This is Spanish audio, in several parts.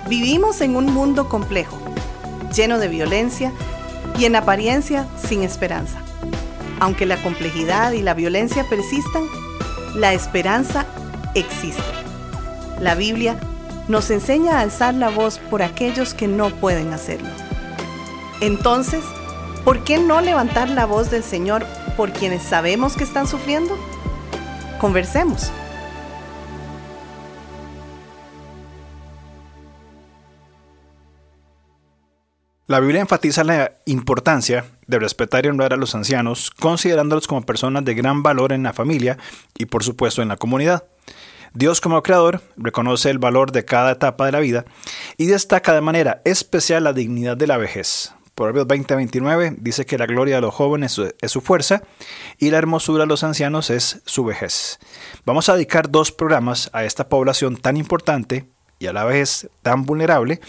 Vivimos en un mundo complejo, lleno de violencia y en apariencia sin esperanza. Aunque la complejidad y la violencia persistan, la esperanza existe. La Biblia nos enseña a alzar la voz por aquellos que no pueden hacerlo. Entonces, ¿por qué no levantar la voz del Señor por quienes sabemos que están sufriendo? Conversemos. La Biblia enfatiza la importancia de respetar y honrar a los ancianos, considerándolos como personas de gran valor en la familia y, por supuesto, en la comunidad. Dios, como creador, reconoce el valor de cada etapa de la vida y destaca de manera especial la dignidad de la vejez. Proverbios 20:29 dice que la gloria de los jóvenes es su fuerza y la hermosura de los ancianos es su vejez. Vamos a dedicar 2 programas a esta población tan importante y a la vez tan vulnerable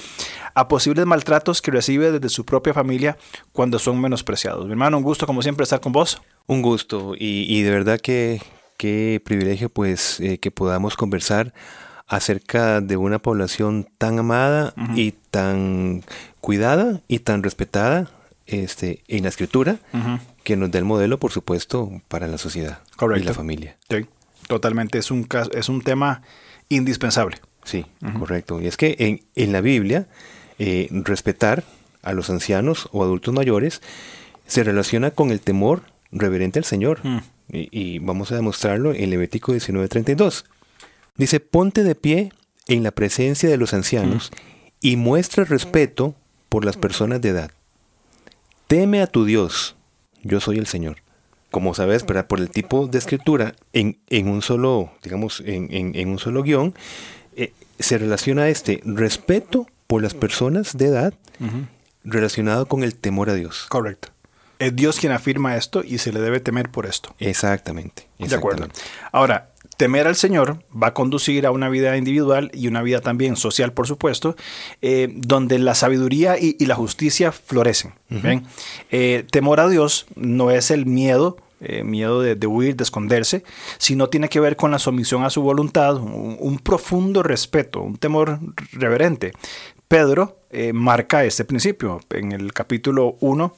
a posibles maltratos que recibe desde su propia familia cuando son menospreciados. Mi hermano, un gusto como siempre estar con vos. Un gusto y de verdad que qué privilegio pues que podamos conversar acerca de una población tan amada y tan cuidada y tan respetada en la escritura que nos da el modelo, por supuesto, para la sociedad. Correcto. Y la familia. Sí, totalmente. Es un tema indispensable. Sí, correcto. Y es que en la Biblia, respetar a los ancianos o adultos mayores se relaciona con el temor reverente al Señor. Y vamos a demostrarlo en Levítico 19:32. Dice, ponte de pie en la presencia de los ancianos y muestra respeto por las personas de edad. Teme a tu Dios, yo soy el Señor. Como sabes, por el tipo de escritura en un solo, digamos, en un solo guión, se relaciona respeto por las personas de edad relacionado con el temor a Dios. Correcto. Es Dios quien afirma esto y se le debe temer por esto. Exactamente. De acuerdo. Ahora, temer al Señor va a conducir a una vida individual y una vida también social, por supuesto, donde la sabiduría y la justicia florecen. ¿Ven? Temor a Dios no es el miedo de huir, de esconderse, sino tiene que ver con la sumisión a su voluntad, un profundo respeto, un temor reverente. Pedro marca este principio en el capítulo 1,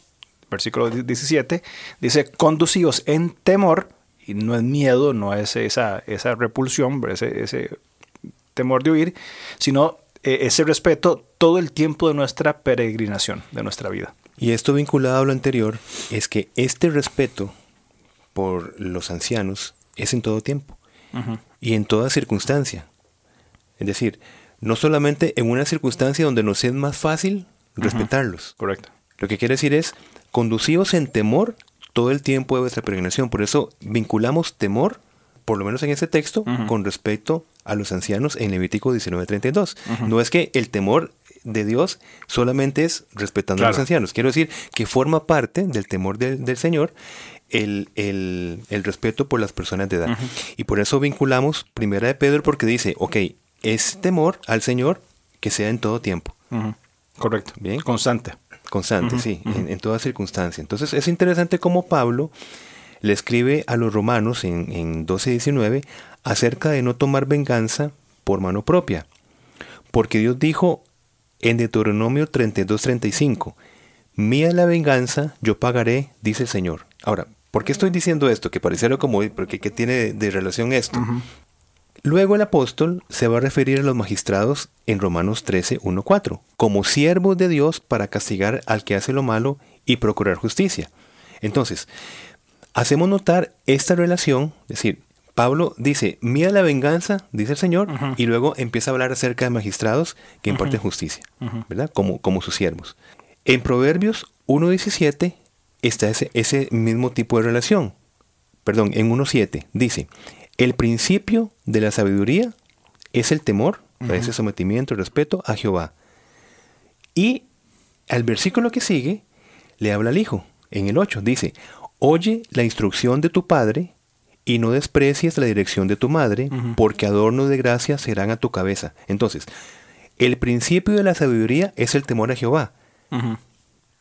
versículo 17, dice, conducíos en temor, y no es miedo, no es esa repulsión, ese temor de huir, sino ese respeto todo el tiempo de nuestra peregrinación, de nuestra vida. Y esto vinculado a lo anterior, es que este respeto por los ancianos es en todo tiempo y en toda circunstancia. Es decir, no solamente en una circunstancia donde nos es más fácil respetarlos. Correcto. Lo que quiere decir es, conducidos en temor todo el tiempo de vuestra peregrinación. Por eso vinculamos temor, por lo menos en este texto, con respecto a los ancianos en Levítico 19:32. No es que el temor de Dios solamente es respetando a los ancianos. Quiero decir que forma parte del temor del Señor el respeto por las personas de edad. Y por eso vinculamos Primera de Pedro, porque dice, ok, es temor al Señor que sea en todo tiempo. Correcto. Bien. Constante, sí, en toda circunstancia. Entonces es interesante cómo Pablo le escribe a los romanos en 12:19 acerca de no tomar venganza por mano propia. Porque Dios dijo en Deuteronomio 32:35, mía la venganza, yo pagaré, dice el Señor. Ahora, ¿por qué estoy diciendo esto? Que pareciera como, porque ¿qué tiene de relación esto? Luego el apóstol se va a referir a los magistrados en Romanos 13:1-4, como siervos de Dios para castigar al que hace lo malo y procurar justicia. Entonces, hacemos notar esta relación, es decir, Pablo dice, mía la venganza, dice el Señor, y luego empieza a hablar acerca de magistrados que imparten justicia, ¿verdad? Como sus siervos. En Proverbios 1:17 está ese mismo tipo de relación. Perdón, en 1:7 dice, el principio de la sabiduría es el temor, ese sometimiento y respeto a Jehová. Y al versículo que sigue, le habla al hijo. En el 8 dice, oye la instrucción de tu padre y no desprecies la dirección de tu madre, porque adornos de gracia serán a tu cabeza. Entonces, el principio de la sabiduría es el temor a Jehová.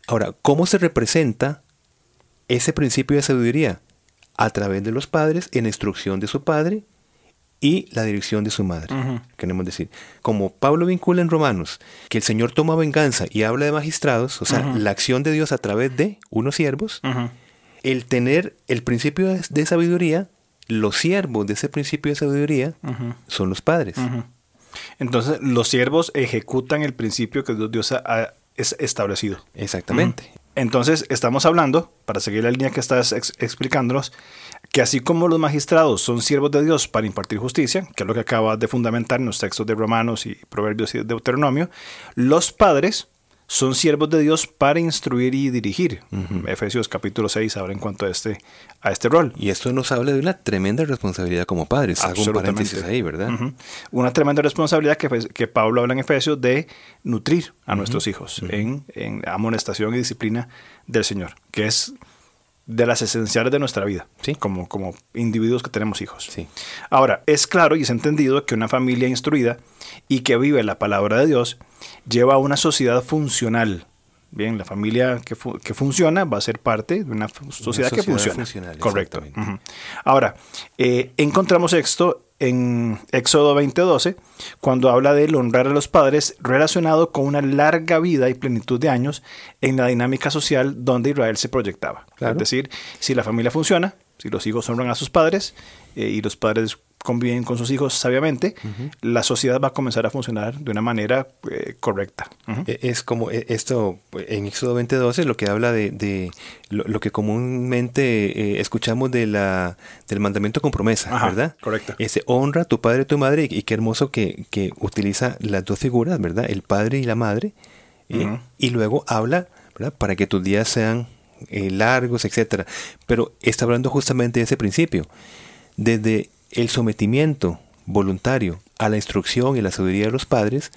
Ahora, ¿cómo se representa ese principio de sabiduría? A través de los padres, en la instrucción de su padre y la dirección de su madre. Queremos decir, como Pablo vincula en Romanos que el Señor toma venganza y habla de magistrados, o sea, la acción de Dios a través de unos siervos, el tener el principio de sabiduría, los siervos de ese principio de sabiduría son los padres. Entonces, los siervos ejecutan el principio que Dios ha establecido. Exactamente. Entonces, estamos hablando, para seguir la línea que estás explicándonos, que así como los magistrados son siervos de Dios para impartir justicia, que es lo que acaba de fundamentar en los textos de Romanos y Proverbios y Deuteronomio, los padres son siervos de Dios para instruir y dirigir. Efesios capítulo 6 habla en cuanto a este rol. Y esto nos habla de una tremenda responsabilidad como padres. Hago un paréntesis ahí, ¿verdad? Una tremenda responsabilidad que Pablo habla en Efesios de nutrir a nuestros hijos en amonestación y disciplina del Señor, que es de las esenciales de nuestra vida, ¿sí? como individuos que tenemos hijos. Sí. Ahora, es claro y es entendido que una familia instruida y que vive la palabra de Dios lleva a una sociedad funcional. Bien, la familia que funciona va a ser parte de una sociedad que funciona. Funcional, correcto. Ahora, encontramos esto en Éxodo 20:12, cuando habla del honrar a los padres relacionado con una larga vida y plenitud de años en la dinámica social donde Israel se proyectaba. Claro. Es decir, si la familia funciona, si los hijos honran a sus padres y los padres conviven con sus hijos sabiamente, la sociedad va a comenzar a funcionar de una manera correcta. Es como esto en Éxodo 20:12, lo que habla de lo que comúnmente escuchamos del mandamiento con promesa, ¿verdad? Correcto. Honra a tu padre y tu madre, y qué hermoso que utiliza las dos figuras, ¿verdad? El padre y la madre, y luego habla, ¿verdad? Para que tus días sean largos, etcétera. Pero está hablando justamente de ese principio. Desde el sometimiento voluntario a la instrucción y la sabiduría de los padres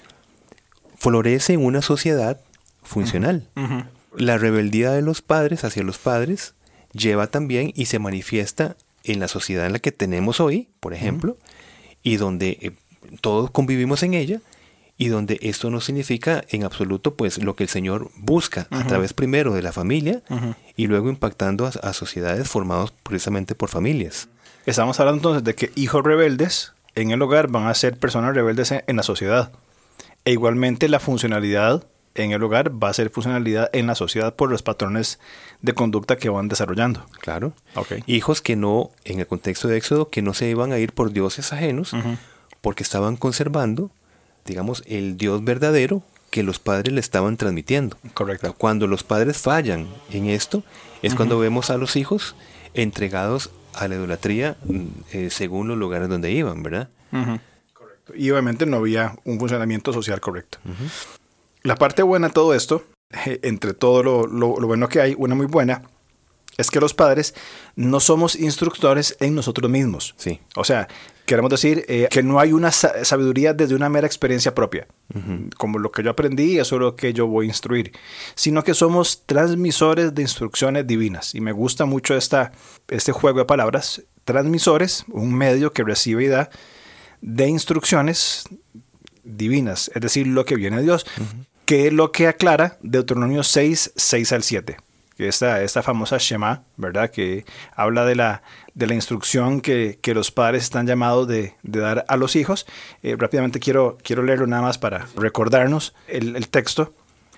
florece en una sociedad funcional. La rebeldía de los padres hacia los padres lleva también y se manifiesta en la sociedad en la que tenemos hoy, por ejemplo, y donde todos convivimos en ella, y donde esto no significa en absoluto pues lo que el Señor busca a través primero de la familia y luego impactando a sociedades formadas precisamente por familias. Estamos hablando entonces de que hijos rebeldes en el hogar van a ser personas rebeldes en la sociedad. E igualmente la funcionalidad en el hogar va a ser funcionalidad en la sociedad por los patrones de conducta que van desarrollando. Claro. Okay. Hijos que no, en el contexto de Éxodo, que no se iban a ir por dioses ajenos, porque estaban conservando, digamos, el Dios verdadero que los padres le estaban transmitiendo. Correcto. Cuando los padres fallan en esto, es cuando vemos a los hijos entregados a la idolatría según los lugares donde iban, ¿verdad? Correcto. Y obviamente no había un funcionamiento social correcto. La parte buena de todo esto, entre todo lo bueno que hay, una muy buena, es que los padres no somos instructores en nosotros mismos. Sí. O sea, queremos decir que no hay una sabiduría desde una mera experiencia propia. Como lo que yo aprendí, eso es lo que yo voy a instruir. Sino que somos transmisores de instrucciones divinas. Y me gusta mucho este juego de palabras. Transmisores, un medio que recibe y da de instrucciones divinas. Es decir, lo que viene de Dios. Que es lo que aclara Deuteronomio 6 al 7. Esta famosa Shema, ¿verdad? Que habla de la instrucción que los padres están llamados de dar a los hijos. Rápidamente quiero leerlo nada más para recordarnos el texto.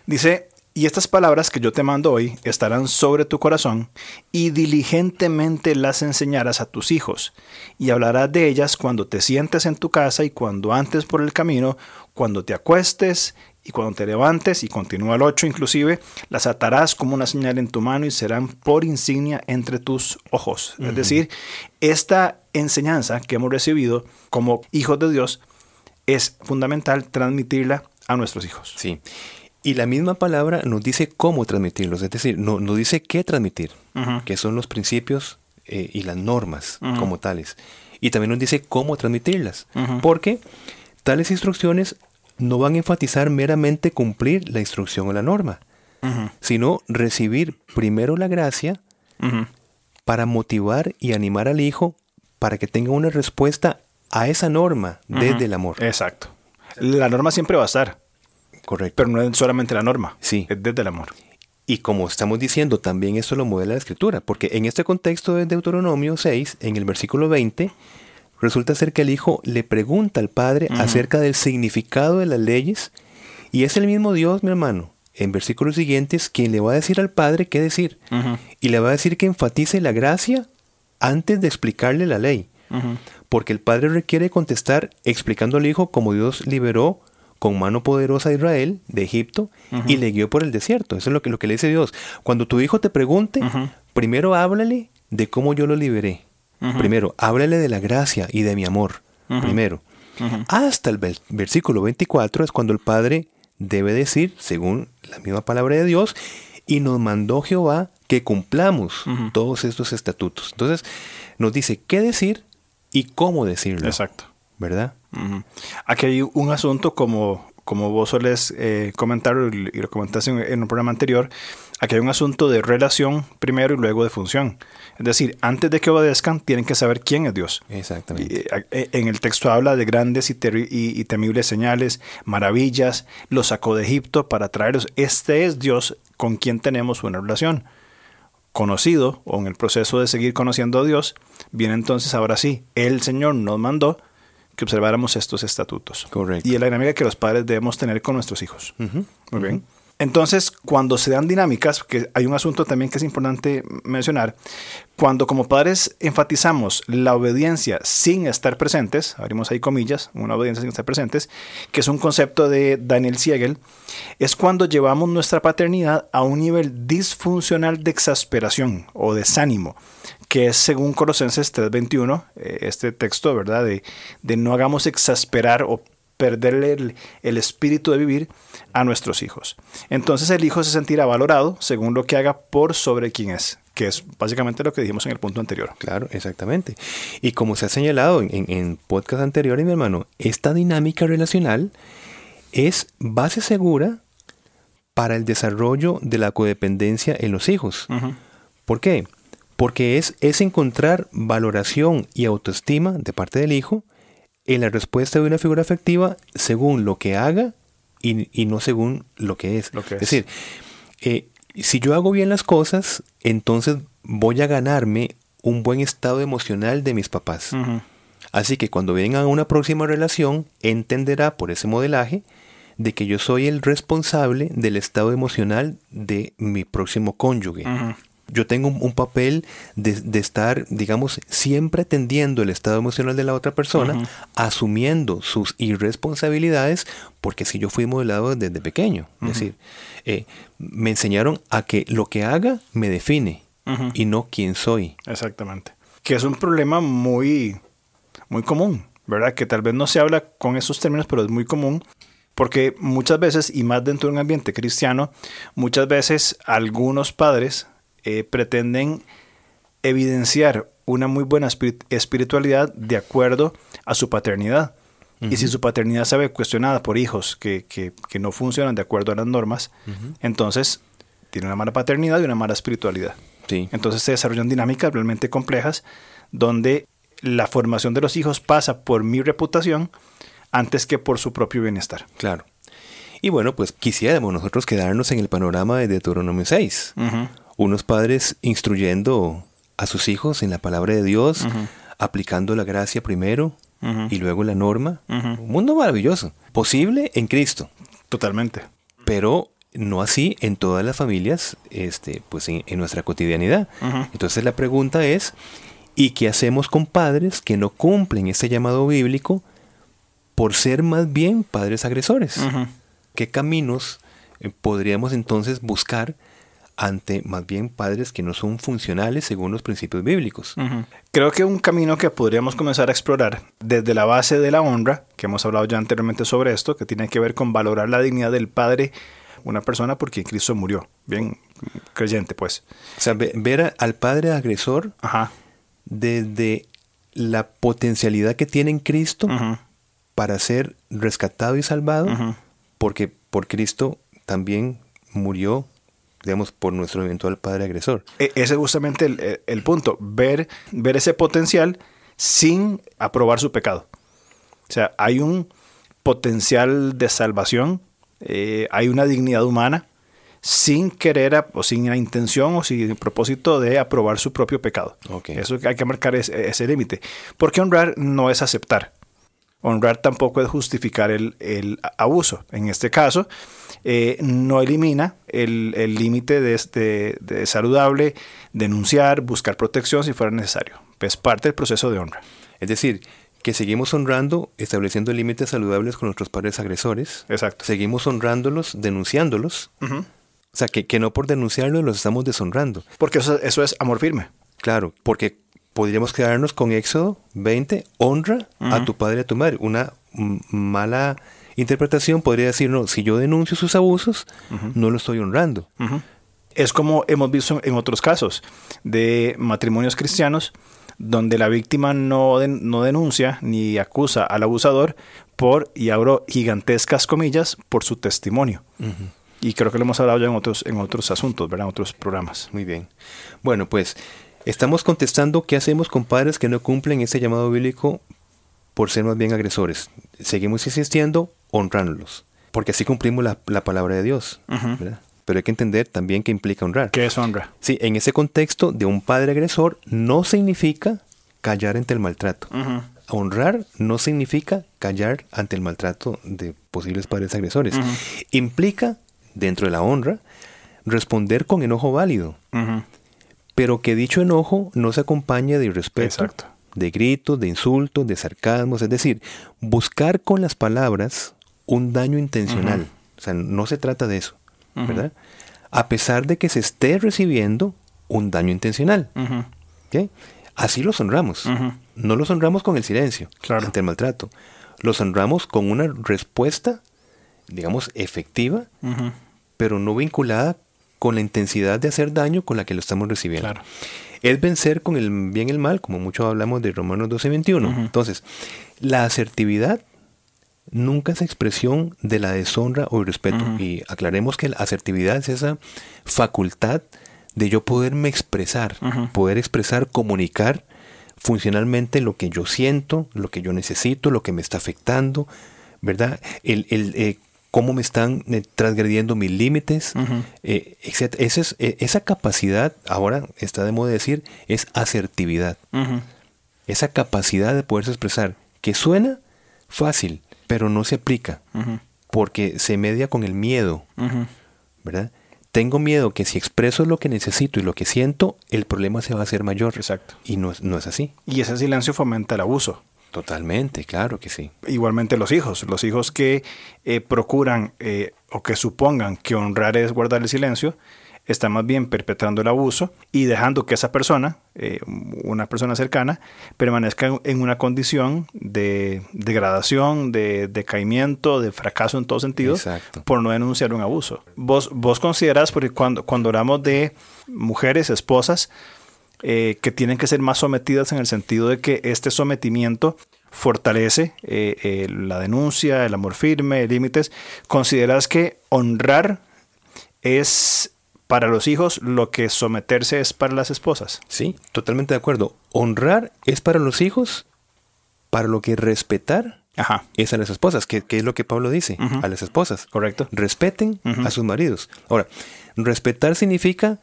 Dice: y estas palabras que yo te mando hoy estarán sobre tu corazón, y diligentemente las enseñarás a tus hijos, y hablarás de ellas cuando te sientes en tu casa y cuando andes por el camino, cuando te acuestes y cuando te levantes, y continúa el 8 inclusive, las atarás como una señal en tu mano y serán por insignia entre tus ojos. Es decir, esta enseñanza que hemos recibido como hijos de Dios es fundamental transmitirla a nuestros hijos. Sí. Y la misma palabra nos dice cómo transmitirlos, es decir, nos dice qué transmitir, que son los principios y las normas como tales. Y también nos dice cómo transmitirlas, porque tales instrucciones no van a enfatizar meramente cumplir la instrucción o la norma, sino recibir primero la gracia para motivar y animar al hijo para que tenga una respuesta a esa norma desde el amor. Exacto. La norma siempre va a estar. Correcto. Pero no es solamente la norma, sí, es desde el amor. Y como estamos diciendo, también esto lo modela la Escritura, porque en este contexto de Deuteronomio 6, en el versículo 20, resulta ser que el hijo le pregunta al padre acerca del significado de las leyes, y es el mismo Dios, mi hermano, en versículos siguientes, quien le va a decir al padre qué decir. Y le va a decir que enfatice la gracia antes de explicarle la ley. Porque el padre requiere contestar explicando al hijo cómo Dios liberó con mano poderosa a Israel de Egipto y le guió por el desierto. Eso es lo que le dice Dios. Cuando tu hijo te pregunte, primero háblale de cómo yo lo liberé. Primero, háblale de la gracia y de mi amor. Primero. Hasta el versículo 24 es cuando el padre debe decir, según la misma palabra de Dios, y nos mandó Jehová que cumplamos todos estos estatutos. Entonces, nos dice qué decir y cómo decirlo. Exacto. ¿Verdad? Aquí hay un asunto, como vos solés comentar y lo comentaste en un programa anterior, aquí hay un asunto de relación primero y luego de función. Es decir, antes de que obedezcan, tienen que saber quién es Dios. Exactamente. En el texto habla de grandes y temibles señales, maravillas, los sacó de Egipto para traerlos. Este es Dios con quien tenemos una relación. Conocido, o en el proceso de seguir conociendo a Dios, viene entonces ahora sí, el Señor nos mandó que observáramos estos estatutos. Correcto. Y es la dinámica que los padres debemos tener con nuestros hijos. Muy bien. Entonces, cuando se dan dinámicas, que hay un asunto también que es importante mencionar, cuando como padres enfatizamos la obediencia sin estar presentes, abrimos ahí comillas, una obediencia sin estar presentes, que es un concepto de Daniel Siegel, es cuando llevamos nuestra paternidad a un nivel disfuncional de exasperación o desánimo, que es según Colosenses 3:21, este texto, ¿verdad? De no hagamos exasperar o perderle el espíritu de vivir a nuestros hijos. Entonces el hijo se sentirá valorado según lo que haga por sobre quién es, que es básicamente lo que dijimos en el punto anterior. Claro, exactamente. Y como se ha señalado en podcast anteriores, mi hermano, esta dinámica relacional es base segura para el desarrollo de la codependencia en los hijos. ¿Por qué? Porque es encontrar valoración y autoestima de parte del hijo en la respuesta de una figura afectiva según lo que haga y no según lo que es. Es decir, si yo hago bien las cosas, entonces voy a ganarme un buen estado emocional de mis papás. Así que cuando vengan a una próxima relación, entenderá por ese modelaje de que yo soy el responsable del estado emocional de mi próximo cónyuge. Yo tengo un papel de estar, digamos, siempre atendiendo el estado emocional de la otra persona, asumiendo sus irresponsabilidades, porque si yo fui modelado desde pequeño. Es decir, me enseñaron a que lo que haga me define y no quién soy. Exactamente. Que es un problema muy, muy común, ¿verdad? Que tal vez no se habla con esos términos, pero es muy común. Porque muchas veces, y más dentro de un ambiente cristiano, muchas veces algunos padres pretenden evidenciar una muy buena espiritualidad de acuerdo a su paternidad. Y si su paternidad se ve cuestionada por hijos que no funcionan de acuerdo a las normas, entonces tiene una mala paternidad y una mala espiritualidad. Sí. Entonces se desarrollan dinámicas realmente complejas donde la formación de los hijos pasa por mi reputación antes que por su propio bienestar. Claro. Y bueno, pues quisiéramos nosotros quedarnos en el panorama de Deuteronomio 6. Unos padres instruyendo a sus hijos en la palabra de Dios, aplicando la gracia primero y luego la norma. Un mundo maravilloso. Posible en Cristo. Totalmente. Pero no así en todas las familias, pues en nuestra cotidianidad. Entonces la pregunta es, ¿y qué hacemos con padres que no cumplen este llamado bíblico por ser más bien padres agresores? ¿Qué caminos podríamos entonces buscar ante más bien padres que no son funcionales según los principios bíblicos? Creo que un camino que podríamos comenzar a explorar desde la base de la honra, que hemos hablado ya anteriormente sobre esto, que tiene que ver con valorar la dignidad del padre, una persona por quien Cristo murió, bien creyente pues. O sea, ver al padre agresor desde la potencialidad que tiene en Cristo para ser rescatado y salvado, porque por Cristo también murió, digamos, por nuestro eventual padre agresor. Ese es justamente el punto, ver ese potencial sin aprobar su pecado. O sea, hay un potencial de salvación, hay una dignidad humana sin querer o sin la intención o sin el propósito de aprobar su propio pecado. Okay. Eso hay que marcar ese límite. Porque honrar no es aceptar. Honrar tampoco es justificar el abuso. En este caso, no elimina el límite de saludable, denunciar, buscar protección si fuera necesario. Es parte del proceso de honra. Es decir, que seguimos honrando, estableciendo límites saludables con nuestros padres agresores. Exacto. Seguimos honrándolos, denunciándolos. O sea, que no por denunciarlos los estamos deshonrando. Porque eso es amor firme. Claro, porque podríamos quedarnos con Éxodo 20, honra a tu padre y a tu madre. Una mala interpretación podría decir, no, si yo denuncio sus abusos, no lo estoy honrando. Es como hemos visto en otros casos de matrimonios cristianos donde la víctima no denuncia ni acusa al abusador por, y abro gigantescas comillas, por su testimonio. Y creo que lo hemos hablado ya en otros asuntos, ¿verdad? En otros programas. Muy bien. Bueno, pues estamos contestando qué hacemos con padres que no cumplen ese llamado bíblico por ser más bien agresores. Seguimos insistiendo, honrándolos, porque así cumplimos la palabra de Dios, ¿verdad? Pero hay que entender también qué implica honrar. ¿Qué es honra? Sí, en ese contexto de un padre agresor no significa callar ante el maltrato. Honrar no significa callar ante el maltrato de posibles padres agresores. Implica, dentro de la honra, responder con enojo válido. Pero que dicho enojo no se acompañe de irrespeto, Exacto, de gritos, de insultos, de sarcasmos. Es decir, buscar con las palabras un daño intencional. O sea, no se trata de eso, ¿verdad? A pesar de que se esté recibiendo un daño intencional. ¿Okay? Así los honramos. No los honramos con el silencio, claro, ante el maltrato. Los honramos con una respuesta, digamos, efectiva, pero no vinculada con la intensidad de hacer daño con la que lo estamos recibiendo. Claro. Es vencer con el bien y el mal, como mucho hablamos de Romanos 12:21. Entonces, la asertividad nunca es expresión de la deshonra o irrespeto. Y aclaremos que la asertividad es esa facultad de yo poderme expresar, poder expresar, comunicar funcionalmente lo que yo siento, lo que yo necesito, lo que me está afectando, ¿verdad? Cómo me están transgrediendo mis límites, etc. Esa capacidad, ahora está de moda decir, es asertividad. Esa capacidad de poderse expresar, que suena fácil, pero no se aplica, porque se media con el miedo, ¿verdad? Tengo miedo que si expreso lo que necesito y lo que siento, el problema se va a hacer mayor. Exacto. Y no es así. Y ese silencio fomenta el abuso. Totalmente, claro que sí. Igualmente los hijos que procuran o que supongan que honrar es guardar el silencio, están más bien perpetrando el abuso y dejando que esa persona, una persona cercana, permanezca en una condición de degradación, de decaimiento, de fracaso en todo sentido. Exacto, por no denunciar un abuso. Vos considerás, porque cuando hablamos de mujeres, esposas, que tienen que ser más sometidas en el sentido de que este sometimiento fortalece la denuncia, el amor firme, límites. ¿Consideras que honrar es para los hijos lo que someterse es para las esposas? Sí, totalmente de acuerdo. Honrar es para los hijos, para lo que respetar es a las esposas, que es lo que Pablo dice, a las esposas. Correcto. Respeten a sus maridos. Ahora, respetar significa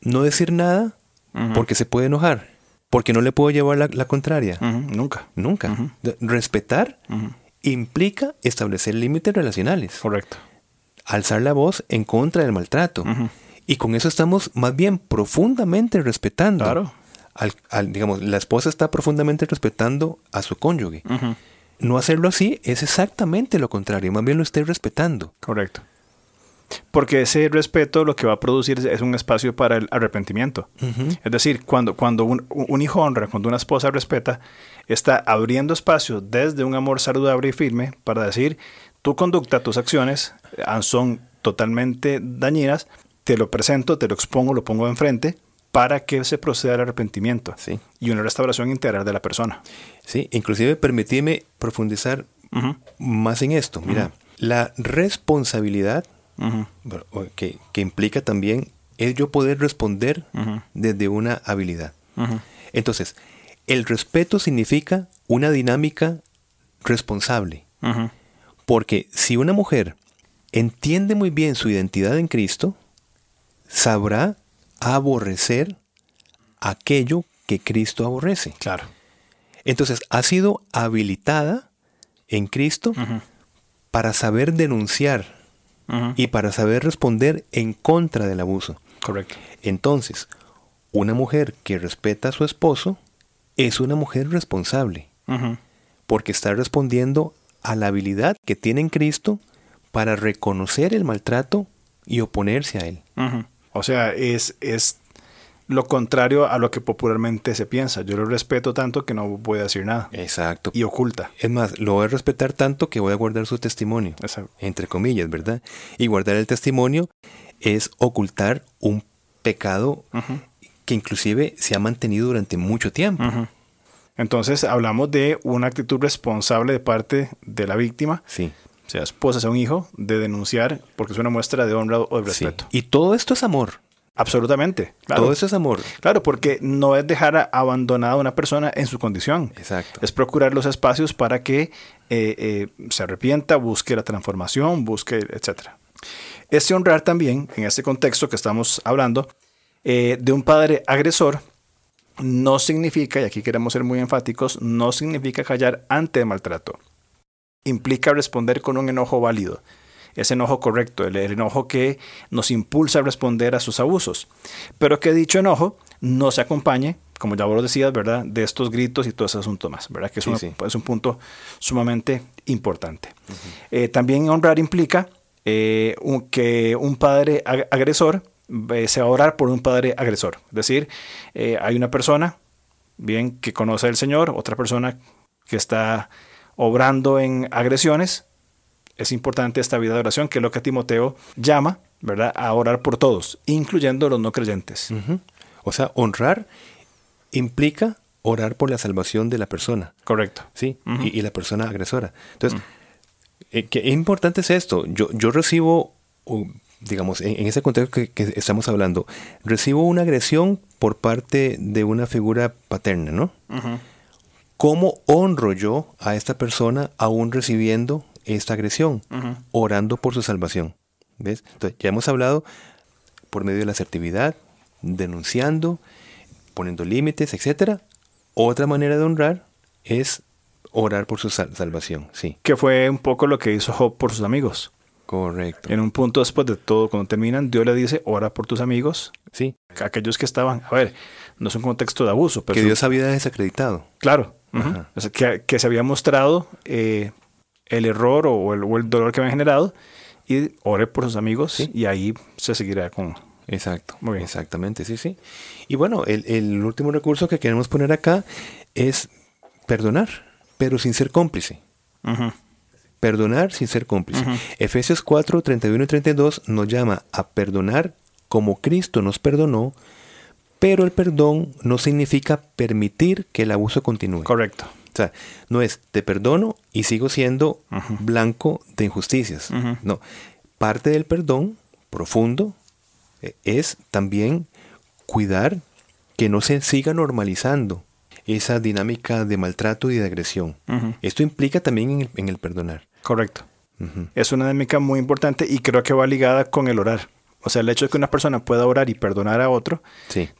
no decir nada porque se puede enojar, porque no le puedo llevar la contraria. Nunca. Respetar implica establecer límites relacionales. Correcto. Alzar la voz en contra del maltrato. Y con eso estamos más bien profundamente respetando. Claro. Digamos, la esposa está profundamente respetando a su cónyuge. No hacerlo así es exactamente lo contrario. Más bien lo estoy respetando. Correcto. Porque ese respeto lo que va a producir es un espacio para el arrepentimiento. Es decir, cuando un hijo honra, cuando una esposa respeta, está abriendo espacio desde un amor saludable y firme para decir, tu conducta, tus acciones son totalmente dañinas, te lo presento, te lo expongo, lo pongo enfrente para que se proceda al arrepentimiento y una restauración integral de la persona. Sí, inclusive permíteme profundizar más en esto. Mira, la responsabilidad que implica también es yo poder responder desde una habilidad. Entonces, el respeto significa una dinámica responsable. Porque si una mujer entiende muy bien su identidad en Cristo, sabrá aborrecer aquello que Cristo aborrece. Claro. Entonces, ha sido habilitada en Cristo para saber denunciar y para saber responder en contra del abuso. Correcto. Entonces, una mujer que respeta a su esposo es una mujer responsable, porque está respondiendo a la habilidad que tiene en Cristo para reconocer el maltrato y oponerse a él. O sea, es lo contrario a lo que popularmente se piensa. Yo lo respeto tanto que no voy a decir nada. Exacto. Y oculta. Es más, lo voy a respetar tanto que voy a guardar su testimonio. Exacto. Entre comillas, ¿verdad? Y guardar el testimonio es ocultar un pecado que inclusive se ha mantenido durante mucho tiempo. Entonces hablamos de una actitud responsable de parte de la víctima, Sí. sea esposa, sea un hijo, de denunciar porque es una muestra de honra o de respeto. Sí. Y todo esto es amor. Absolutamente. Claro. Todo esto es amor. Claro, porque no es dejar abandonada a una persona en su condición. Exacto. Es procurar los espacios para que se arrepienta, busque la transformación, busque, etc. Este honrar también, en este contexto que estamos hablando, de un padre agresor, no significa, y aquí queremos ser muy enfáticos, no significa callar ante el maltrato. Implica responder con un enojo válido. Ese enojo correcto, el enojo que nos impulsa a responder a sus abusos. Pero que dicho enojo no se acompañe, como ya vos lo decías, ¿verdad?, de estos gritos y todo ese asunto más, ¿verdad? Que es un punto sumamente importante. También honrar implica que un padre agresor se va a orar por un padre agresor. Es decir, hay una persona, bien, que conoce al Señor, otra persona que está obrando en agresiones. Es importante esta vida de oración, que es lo que Timoteo llama, ¿verdad?, a orar por todos, incluyendo los no creyentes. O sea, honrar implica orar por la salvación de la persona. Correcto. Sí, y la persona agresora. Entonces, ¿qué importante es esto? Yo recibo, digamos, en ese contexto que estamos hablando, recibo una agresión por parte de una figura paterna, ¿no? ¿Cómo honro yo a esta persona aún recibiendo esta agresión? Orando por su salvación. ¿Ves? Entonces, ya hemos hablado por medio de la asertividad, denunciando, poniendo límites, etc. Otra manera de honrar es orar por su salvación. Sí. Que fue un poco lo que hizo Job por sus amigos. Correcto. En un punto después de todo, cuando terminan, Dios le dice, ora por tus amigos. Sí. Aquellos que estaban, a ver, no es un contexto de abuso. Pero que Dios había desacreditado. Claro. O sea, que se había mostrado el error o el dolor que habían generado, y ore por sus amigos, ¿sí? Y ahí se seguirá con... Exacto. Muy bien. Exactamente, sí. Y bueno, el último recurso que queremos poner acá es perdonar, pero sin ser cómplice. Perdonar sin ser cómplice. Efesios 4, 31 y 32 nos llama a perdonar como Cristo nos perdonó, pero el perdón no significa permitir que el abuso continúe. Correcto. O sea, no es te perdono y sigo siendo blanco de injusticias. No. Parte del perdón profundo es también cuidar que no se siga normalizando esa dinámica de maltrato y de agresión. Esto implica también en el perdonar. Correcto. Es una dinámica muy importante y creo que va ligada con el orar. O sea, el hecho de que una persona pueda orar y perdonar a otro,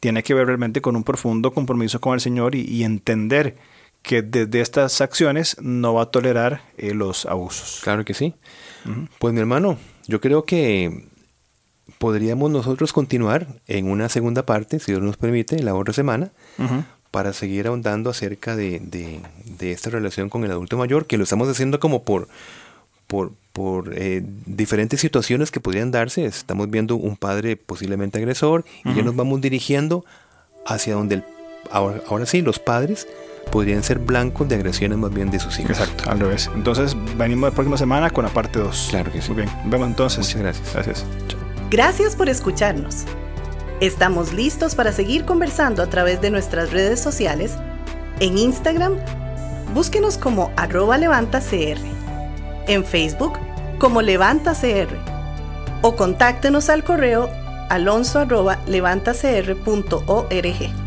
tiene que ver realmente con un profundo compromiso con el Señor y entender que desde estas acciones no va a tolerar los abusos. Claro que sí. Pues mi hermano, yo creo que podríamos nosotros continuar en una segunda parte, si Dios nos permite, la otra semana, para seguir ahondando acerca de esta relación con el adulto mayor, que lo estamos haciendo como por diferentes situaciones que podrían darse. Estamos viendo un padre posiblemente agresor y ya nos vamos dirigiendo hacia donde ahora sí los padres podrían ser blancos de agresiones más bien de sus hijos. Exacto, al revés. Entonces venimos la próxima semana con la parte 2. Claro que sí. Muy bien, nos vemos entonces. Muchas gracias. Gracias. Chao. Gracias por escucharnos. Estamos listos para seguir conversando a través de nuestras redes sociales. En Instagram, búsquenos como @levantacr. En Facebook, como LevantaCR. O contáctenos al correo alonso@levantacr.org.